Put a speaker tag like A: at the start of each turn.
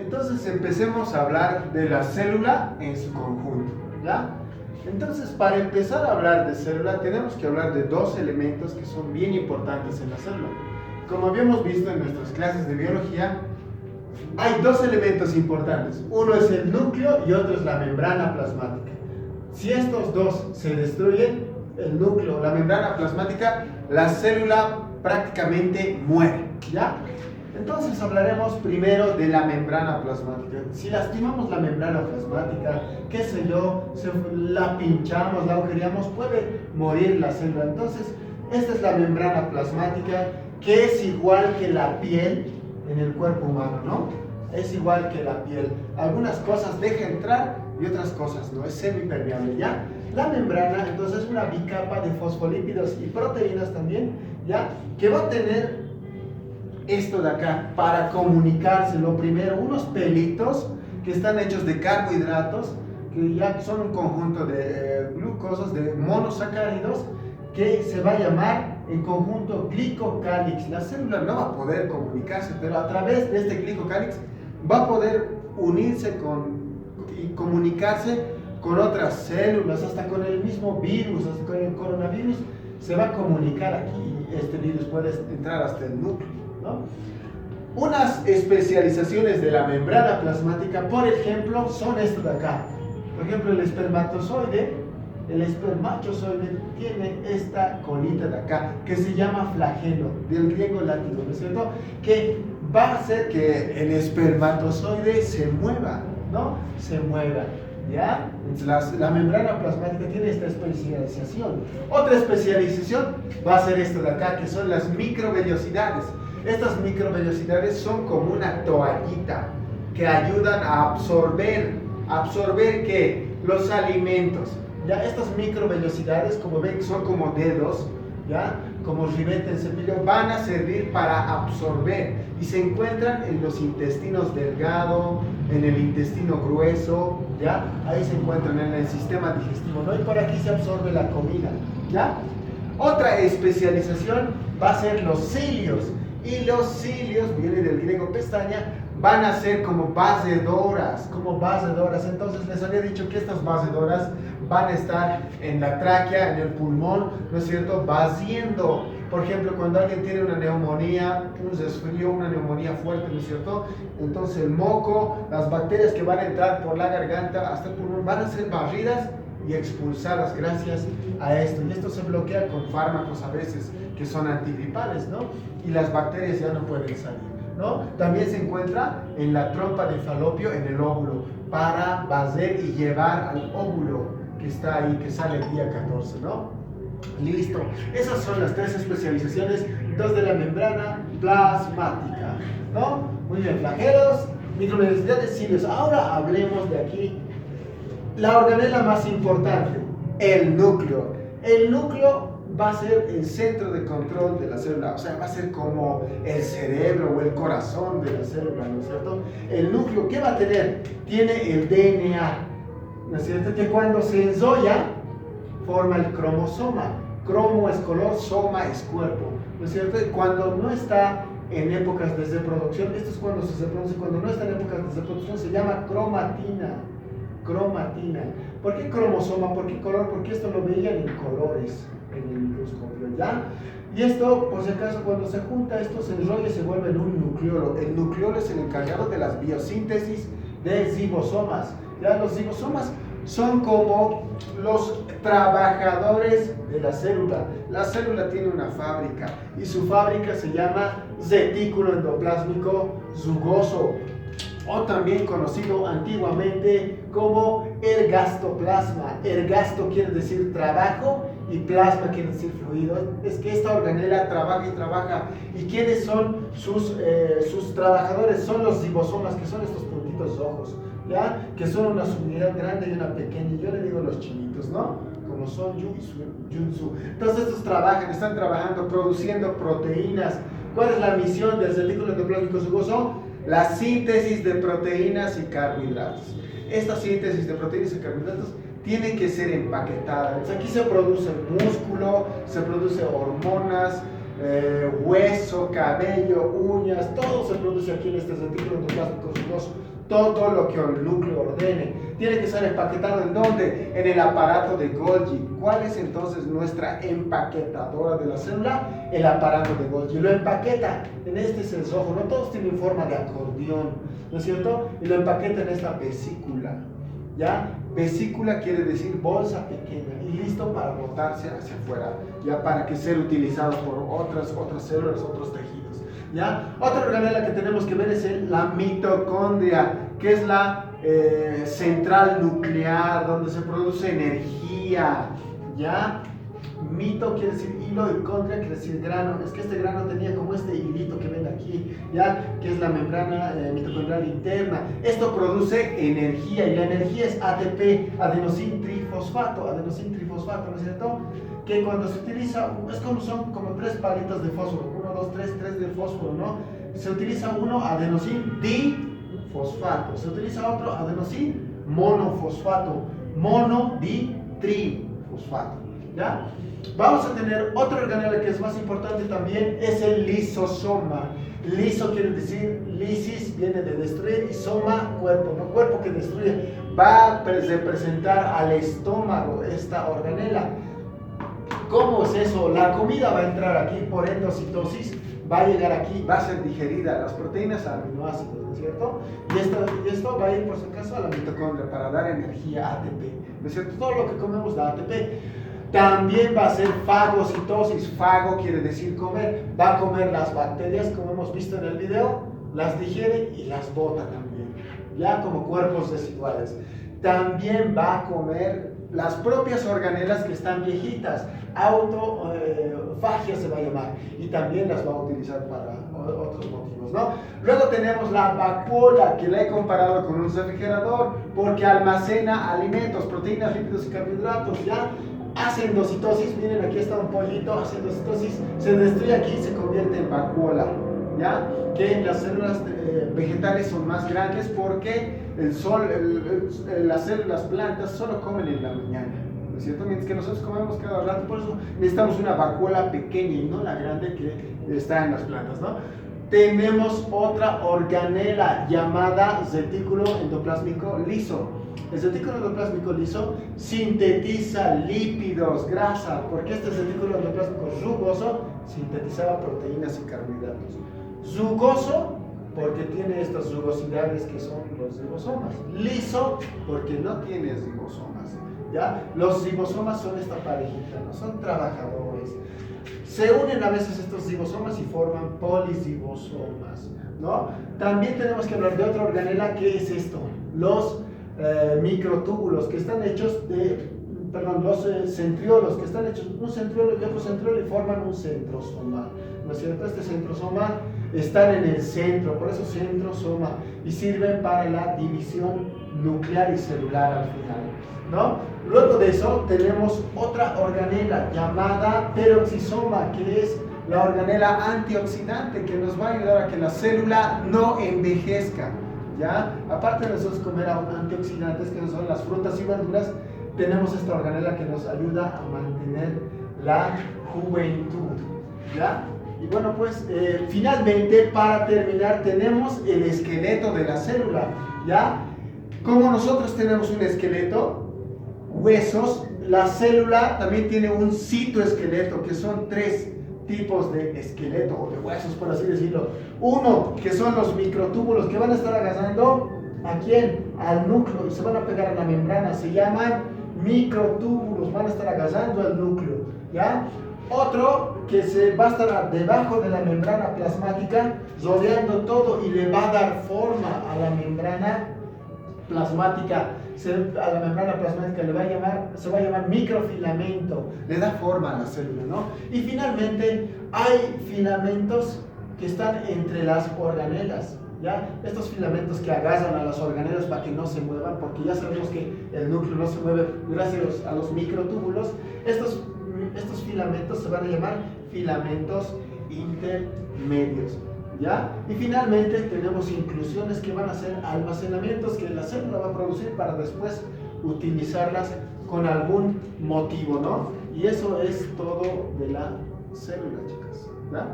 A: Entonces empecemos a hablar de la célula en su conjunto, ¿ya? Entonces, para empezar a hablar de célula, tenemos que hablar de dos elementos que son bien importantes en la célula. Como habíamos visto en nuestras clases de biología, hay dos elementos importantes. Uno es el núcleo y otro es la membrana plasmática. Si estos dos se destruyen, el núcleo, la membrana plasmática, la célula prácticamente muere, ¿ya? Entonces hablaremos primero de la membrana plasmática. Si lastimamos la membrana plasmática, qué sé yo, la pinchamos, la agujereamos, puede morir la célula. Entonces, esta es la membrana plasmática, que es igual que la piel en el cuerpo humano, ¿no? Es igual que la piel. Algunas cosas deja entrar y otras cosas no, es semipermeable, ¿ya? La membrana, entonces, es una bicapa de fosfolípidos y proteínas también, ¿ya? Que va a tener esto de acá para comunicarse. Lo primero, unos pelitos que están hechos de carbohidratos, que ya son un conjunto de glucosas, de monosacáridos, que se va a llamar en conjunto glicocálix. La célula no va a poder comunicarse, pero a través de este glicocálix va a poder unirse y comunicarse con otras células, hasta con el mismo virus, hasta con el coronavirus se va a comunicar aquí. Este virus puede entrar hasta el núcleo, ¿no? Unas especializaciones de la membrana plasmática, por ejemplo, son estas de acá. Por ejemplo, el espermatozoide tiene esta colita de acá, que se llama flagelo, del griego látigo, ¿no es cierto? Que va a hacer que el espermatozoide se mueva, ¿no? Se mueva, ¿ya? La membrana plasmática tiene esta especialización. Otra especialización va a ser esto de acá, que son las microvellosidades. Estas microvellosidades son como una toallita que ayudan a absorber ¿qué? Los alimentos. Ya, estas microvellosidades, como ven, son como dedos, ¿ya? Como ribete en cepillo, van a servir para absorber y se encuentran en los intestinos delgado, en el intestino grueso, ¿ya? Ahí se encuentran en el sistema digestivo, ¿no? Y por aquí se absorbe la comida, ¿ya? Otra especialización va a ser los cilios, y los cilios, viene del griego pestaña, van a ser como basedoras. Entonces les había dicho que estas basedoras van a estar en la tráquea, en el pulmón, ¿no es cierto? Vaciando. Por ejemplo, cuando alguien tiene una neumonía, un resfrío, una neumonía fuerte, ¿no es cierto? Entonces el moco, las bacterias que van a entrar por la garganta hasta el pulmón van a ser barridas y expulsadas gracias a esto. Y esto se bloquea con fármacos a veces que son antigripales, ¿no? Y las bacterias ya no pueden salir, ¿no? También se encuentra en la trompa de falopio, en el óvulo, para barrer y llevar al óvulo que está ahí, que sale el día 14, ¿no? Listo. Esas son las tres especializaciones, dos de la membrana plasmática, ¿no? Muy bien, flagelos, microvellosidades, cilios. Ahora hablemos de aquí la organela más importante, el núcleo. El núcleo va a ser el centro de control de la célula, o sea, va a ser como el cerebro o el corazón de la célula, ¿no es cierto? El núcleo, ¿qué va a tener? Tiene el DNA, ¿no es cierto? Que cuando se enrolla, forma el cromosoma. Cromo es color, soma es cuerpo, ¿no es cierto? Y cuando no está en épocas de reproducción, esto es cuando se reproduce, cuando no está en épocas de reproducción, se llama cromatina. ¿Por qué cromosoma? ¿Por qué color? Porque esto lo veían en colores en el microscopio, ¿ya? Y esto, por si acaso, cuando se junta, esto se enrolla y se vuelve en un nucleolo. El nucleolo es el encargado de las biosíntesis de ribosomas, ¿ya? Los ribosomas son como los trabajadores de la célula. La célula tiene una fábrica y su fábrica se llama retículo endoplásmico rugoso, o también conocido antiguamente como ergastoplasma. Ergasto quiere decir trabajo y plasma quiere decir fluido. Es que esta organela trabaja y trabaja. ¿Y quiénes son sus trabajadores? Son los ribosomas, que son estos puntitos rojos, ¿ya? Que son una subunidad grande y una pequeña. Yo le digo los chinitos, ¿no? Como son Yu y Junsu. Entonces estos están trabajando, produciendo proteínas. ¿Cuál es la misión del retículo endoplasmático rugoso? La síntesis de proteínas y carbohidratos. Esta síntesis de proteínas y carbohidratos tiene que ser empaquetada. Entonces aquí se produce músculo, se produce hormonas, hueso, cabello, uñas, todo se produce aquí en este retículo endoplasmático rugoso. todo lo que el núcleo ordene. Tiene que ser empaquetado ¿en dónde? En el aparato de Golgi. ¿Cuál es entonces nuestra empaquetadora de la célula? El aparato de Golgi. Lo empaqueta en este cerrojo, no todos tienen forma de acordeón, ¿no es cierto? Y lo empaqueta en esta vesícula, ¿ya? Vesícula quiere decir bolsa pequeña y listo para botarse hacia afuera, ya para que sea utilizado por otras células, otros tejidos, ¿ya? Otra organela que tenemos que ver es la mitocondria, que es la central nuclear, donde se produce energía, ¿ya? Mito quiere decir hilo y condria quiere decir grano. Es que este grano tenía como este hilito que ven aquí, ¿ya? Que es la membrana mitocondrial interna. Esto produce energía y la energía es ATP, adenosín trifosfato, ¿no es cierto? Que cuando se utiliza, son como 3 palitos de fósforo, 1, 2, 3 de fósforo, ¿no? Se utiliza uno, adenosín difosfato, se utiliza otro, adenosín monofosfato, trifosfato, ¿ya? Vamos a tener otra organela que es más importante también, es el lisosoma. Liso quiere decir, lisis viene de destruir y soma, cuerpo, ¿no? Cuerpo que destruye. Va a representar al estómago esta organela. ¿Cómo es eso? La comida va a entrar aquí por endocitosis, va a llegar aquí, va a ser digerida, las proteínas aminoácidos, ¿no es cierto? Y esto va a ir por si acaso a la mitocondria para dar energía ATP, ¿no es cierto? Todo lo que comemos da ATP. También va a ser fagocitosis. Fago quiere decir comer. Va a comer las bacterias, como hemos visto en el video, las digiere y las bota también, ya como cuerpos residuales. También va a comer las propias organelas que están viejitas, autofagia se va a llamar, y también las va a utilizar para otros motivos, ¿no? Luego tenemos la vacuola, que la he comparado con un refrigerador porque almacena alimentos, proteínas, lípidos y carbohidratos, ¿ya? Hace endocitosis, miren, aquí está un pollito, hace endocitosis, se destruye aquí y se convierte en vacuola, ¿ya? Que las células vegetales son más grandes porque las plantas solo comen en la mañana, ¿no es cierto? Mientras que nosotros comemos cada rato, por eso necesitamos una vacuola pequeña y no la grande que está en las plantas, ¿no? Tenemos otra organela llamada retículo endoplásmico liso. El retículo endoplásmico liso sintetiza lípidos, grasa, porque este retículo endoplásmico rugoso sintetizaba proteínas y carbohidratos. Rugoso porque tiene estas rugosidades que son los ribosomas. Liso porque no tiene ribosomas, ¿ya? Los ribosomas son esta parejita, ¿no? Son trabajadores. Se unen a veces estos ribosomas y forman poliribosomas, ¿no? También tenemos que hablar de otra organela, que es esto, los microtúbulos, que están hechos de, los centriolos, que están hechos un centriolo y otro centriolo y forman un centrosoma, ¿no es cierto? Este centrosoma están en el centro, por eso centrosoma, y sirven para la división nuclear y celular al final, ¿no? Luego de eso tenemos otra organela llamada peroxisoma, que es la organela antioxidante, que nos va a ayudar a que la célula no envejezca, ¿ya? Aparte de nosotros comer antioxidantes, que no son las frutas y verduras, tenemos esta organela que nos ayuda a mantener la juventud, ¿ya? Y bueno, pues finalmente, para terminar, tenemos el esqueleto de la célula, ¿ya? Como nosotros tenemos un esqueleto, huesos, la célula también tiene un citoesqueleto, que son 3 tipos de esqueleto o de huesos, por así decirlo. Uno, que son los microtúbulos, que van a estar agarrando ¿a quién? Al núcleo, y se van a pegar a la membrana, se llaman microtúbulos, van a estar agarrando al núcleo, ¿ya? Otro que se va a estar debajo de la membrana plasmática, rodeando todo, y le va a dar forma a la membrana plasmática. A la membrana plasmática se va a llamar microfilamento, le da forma a la célula, ¿no? Y finalmente hay filamentos que están entre las organelas, ¿ya? Estos filamentos que agarran a las organelas para que no se muevan, porque ya sabemos que el núcleo no se mueve gracias a los microtúbulos. Estos filamentos se van a llamar filamentos intermedios, ¿ya? Y finalmente tenemos inclusiones, que van a ser almacenamientos que la célula va a producir para después utilizarlas con algún motivo, ¿no? Y eso es todo de la célula, chicas, ¿ya?